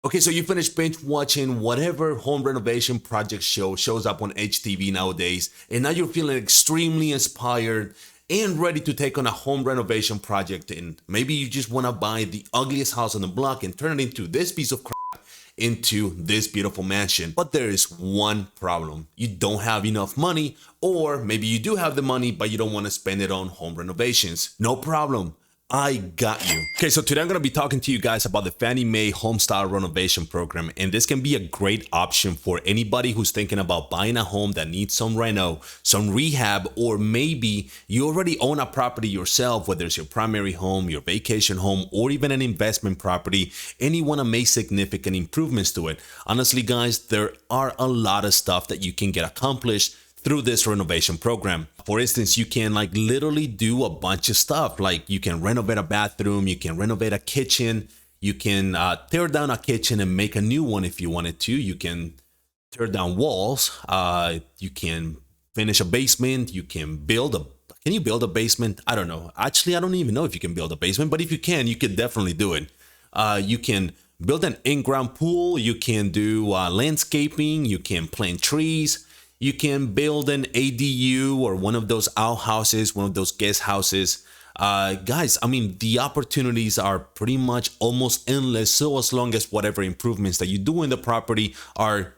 Okay, so you finished binge watching whatever home renovation project shows up on HTV nowadays, and now you're feeling extremely inspired and ready to take on a home renovation project. And maybe you just want to buy the ugliest house on the block and turn it into this piece of crap into this beautiful mansion. But there is one problem. You don't have enough money, or maybe you do have the money, but you don't want to spend it on home renovations. No problem. I got you. Okay, so today I'm gonna be talking to you guys about the Fannie Mae Homestyle Renovation Program, and this can be a great option for anybody who's thinking about buying a home that needs some reno, some rehab, or maybe you already own a property yourself, whether it's your primary home, your vacation home, or even an investment property, and you wanna make significant improvements to it. Honestly, guys, there are a lot of stuff that you can get accomplished through this renovation program. For instance, you can literally do a bunch of stuff. Like you can renovate a bathroom, you can renovate a kitchen, you can tear down a kitchen and make a new one if you wanted to. You can tear down walls, you can finish a basement, you can build a can you build a basement? I don't know. Actually, I don't even know if you can build a basement, but if you can, you could definitely do it. You can build an in-ground pool, you can do landscaping, you can plant trees. You can build an ADU or one of those outhouses, one of those guest houses. Guys, I mean, the opportunities are pretty much almost endless. So as long as whatever improvements that you do in the property are,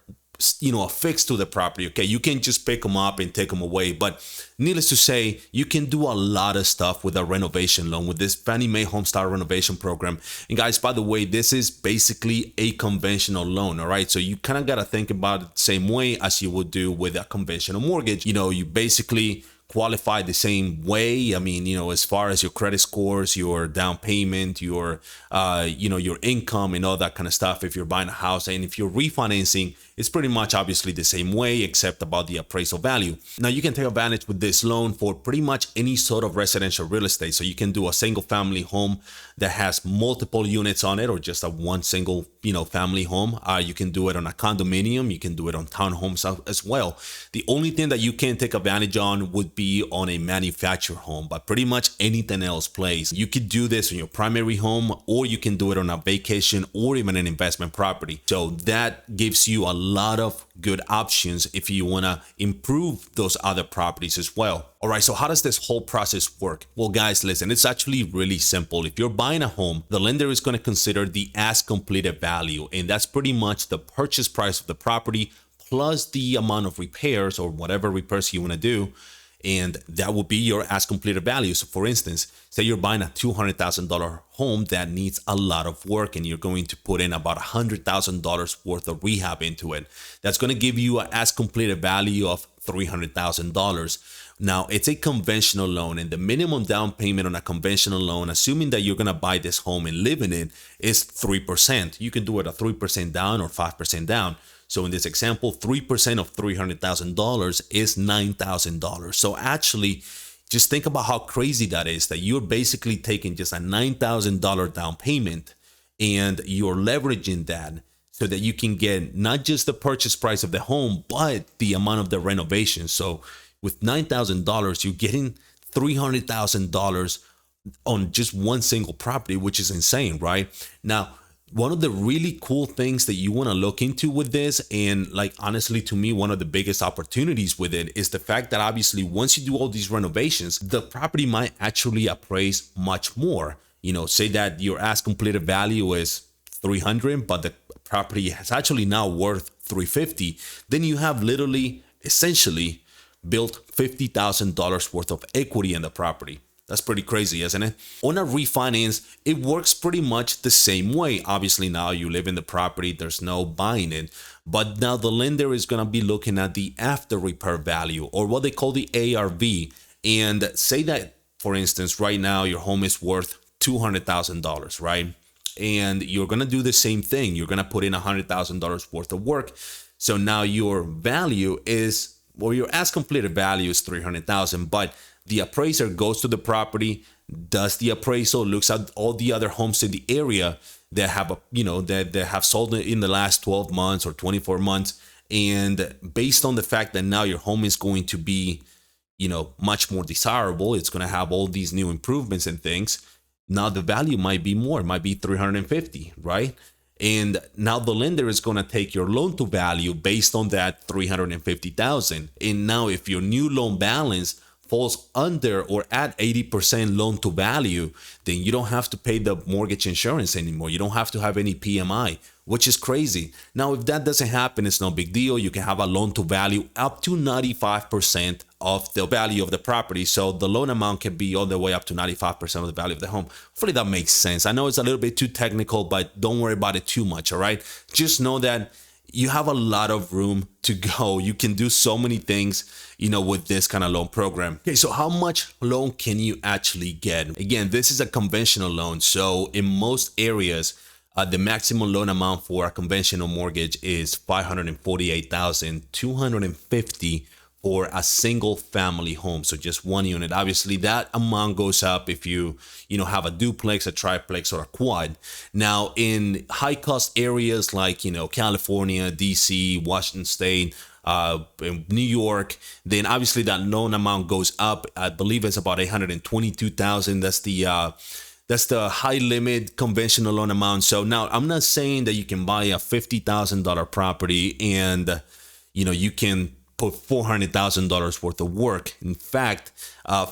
affixed to the property, okay, you can just pick them up and take them away. But needless to say, you can do a lot of stuff with a renovation loan with this Fannie Mae Homestyle Renovation Program. And guys, by the way, this is basically a conventional loan, all right? So you kind of got to think about it the same way as you would do with a conventional mortgage. You basically qualify the same way. I mean, as far as your credit scores, your down payment, your income and all that kind of stuff. If you're buying a house and if you're refinancing, it's pretty much obviously the same way, except about the appraisal value. Now you can take advantage with this loan for pretty much any sort of residential real estate. So you can do a single family home that has multiple units on it, or just a one single, family home. You can do it on a condominium. You can do it on townhomes as well. The only thing that you can take advantage on would be on a manufactured home, but pretty much anything else plays. You could do this on your primary home, or you can do it on a vacation or even an investment property. So that gives you a lot of good options if you want to improve those other properties as well. All right, so how does this whole process work? Well, guys, listen, it's actually really simple. If you're buying a home, the lender is going to consider the as completed value, and that's pretty much the purchase price of the property plus the amount of repairs or whatever repairs you want to do. And that will be your as completed value. So for instance, say you're buying a $200,000 home that needs a lot of work and you're going to put in about $100,000 worth of rehab into it. That's going to give you an as completed value of $300,000. Now, it's a conventional loan, and the minimum down payment on a conventional loan, assuming that you're going to buy this home and live in it, is 3%. You can do it at 3% down or 5% down. So in this example, 3% of $300,000 is $9,000. So actually, just think about how crazy that is, that you're basically taking just a $9,000 down payment and you're leveraging that so that you can get not just the purchase price of the home, but the amount of the renovation. So with $9,000, you're getting $300,000 on just one single property, which is insane, right? Now, one of the really cool things that you want to look into with this, and honestly, to me, one of the biggest opportunities with it is the fact that obviously once you do all these renovations, the property might actually appraise much more. Say that your as completed value is 300, but the property is actually now worth 350. Then you have literally, essentially, built $50,000 worth of equity in the property. That's pretty crazy, isn't it? On a refinance, it works pretty much the same way. Obviously, now you live in the property, there's no buying it. But now the lender is going to be looking at the after repair value, or what they call the ARV. And say that, for instance, right now your home is worth $200,000, right? And you're going to do the same thing. You're going to put in $100,000 worth of work. So now your value is, well, your as completed value is $300,000, but the appraiser goes to the property, does the appraisal, looks at all the other homes in the area that have that have sold in the last 12 months or 24 months, and based on the fact that now your home is going to be, much more desirable, it's going to have all these new improvements and things. Now the value might be more, it might be 350, right? And now the lender is going to take your loan to value based on that 350,000. And now if your new loan balance falls under or at 80% loan to value, then you don't have to pay the mortgage insurance anymore. You don't have to have any PMI, which is crazy. Now, if that doesn't happen, it's no big deal. You can have a loan to value up to 95% of the value of the property. So the loan amount can be all the way up to 95% of the value of the home. Hopefully that makes sense. I know it's a little bit too technical, but don't worry about it too much, all right? Just know that you have a lot of room to go. You can do so many things, with this kind of loan program. Okay, so how much loan can you actually get? Again, this is a conventional loan. So in most areas, the maximum loan amount for a conventional mortgage is $548,250 for a single family home. So just one unit. Obviously that amount goes up if you have a duplex, a triplex, or a quad. Now in high cost areas like, California, DC, Washington State, in New York, then obviously that loan amount goes up. I believe it's about 822,000. That's the high limit conventional loan amount. So now I'm not saying that you can buy a $50,000 property and, you can put $400,000 worth of work. In fact,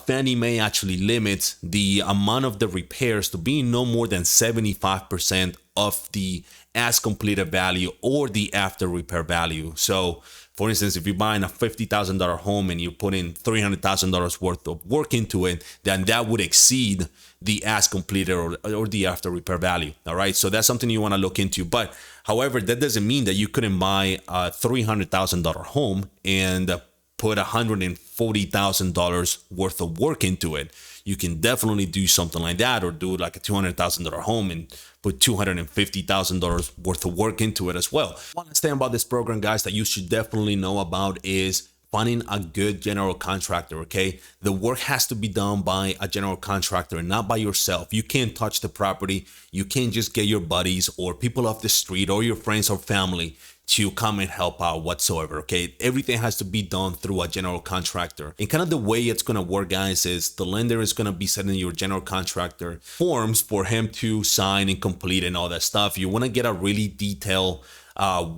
Fannie Mae actually limits the amount of the repairs to be no more than 75% of the as completed value or the after repair value. So for instance, if you're buying a $50,000 home and you put in $300,000 worth of work into it, then that would exceed the as completed or the after repair value. All right. So that's something you want to look into. But however, that doesn't mean that you couldn't buy a $300,000 home and put $140,000 worth of work into it. You can definitely do something like that, or do like a $200,000 home and put $250,000 worth of work into it as well. One thing about this program, guys, that you should definitely know about is finding a good general contractor. Okay, the work has to be done by a general contractor and not by yourself. You can't touch the property. You can't just get your buddies or people off the street or your friends or family to come and help out whatsoever. Okay, everything has to be done through a general contractor. And kind of the way it's going to work, guys, is the lender is going to be sending your general contractor forms for him to sign and complete and all that stuff. You want to get a really detailed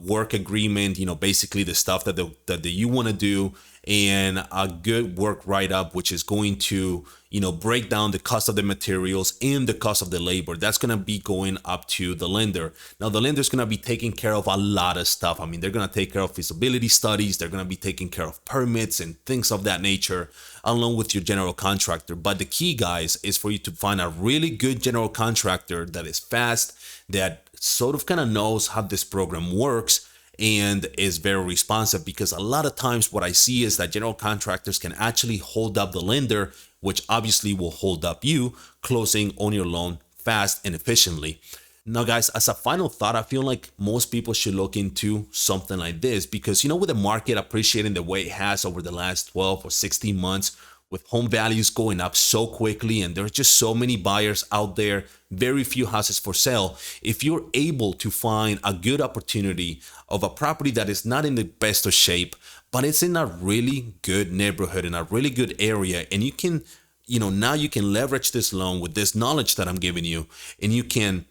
work agreement, basically the stuff that you want to do, and a good work write-up, which is going to, break down the cost of the materials and the cost of the labor. That's going to be going up to the lender. Now, the lender is going to be taking care of a lot of stuff. I mean, they're going to take care of feasibility studies. They're going to be taking care of permits and things of that nature, along with your general contractor. But the key, guys, is for you to find a really good general contractor that is fast, that sort of kind of knows how this program works, and is very responsive. Because a lot of times what I see is that general contractors can actually hold up the lender, which obviously will hold up you closing on your loan fast and efficiently. Now, guys, as a final thought, I feel like most people should look into something like this because, with the market appreciating the way it has over the last 12 or 16 months, with home values going up so quickly and there's just so many buyers out there, very few houses for sale. If you're able to find a good opportunity of a property that is not in the best of shape, but it's in a really good neighborhood, in a really good area, and you can, now you can leverage this loan with this knowledge that I'm giving you, and you can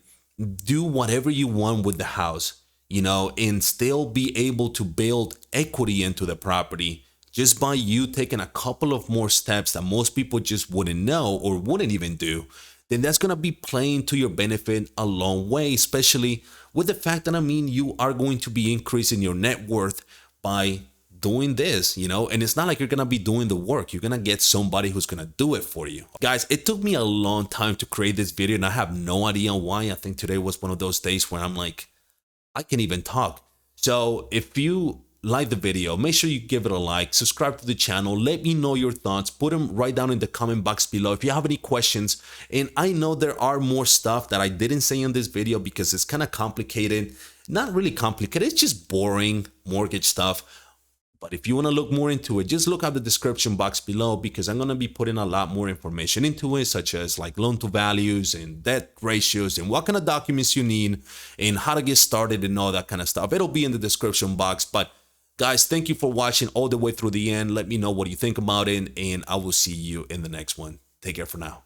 do whatever you want with the house, and still be able to build equity into the property just by you taking a couple of more steps that most people just wouldn't know or wouldn't even do. Then that's going to be playing to your benefit a long way, especially with the fact that, you are going to be increasing your net worth by doing this, and it's not like you're going to be doing the work. You're going to get somebody who's going to do it for you. Guys, it took me a long time to create this video, and I have no idea why. I think today was one of those days where I'm like, I can't even talk. So if you like the video, make sure you give it a like, subscribe to the channel, let me know your thoughts, put them right down in the comment box below if you have any questions. And I know there are more stuff that I didn't say in this video because it's kind of complicated. Not really complicated, it's just boring mortgage stuff. But if you want to look more into it, just look at the description box below because I'm going to be putting a lot more information into it, such as like loan to values and debt ratios and what kind of documents you need and how to get started and all that kind of stuff. It'll be in the description box. But guys, thank you for watching all the way through the end. Let me know what you think about it, and I will see you in the next one. Take care for now.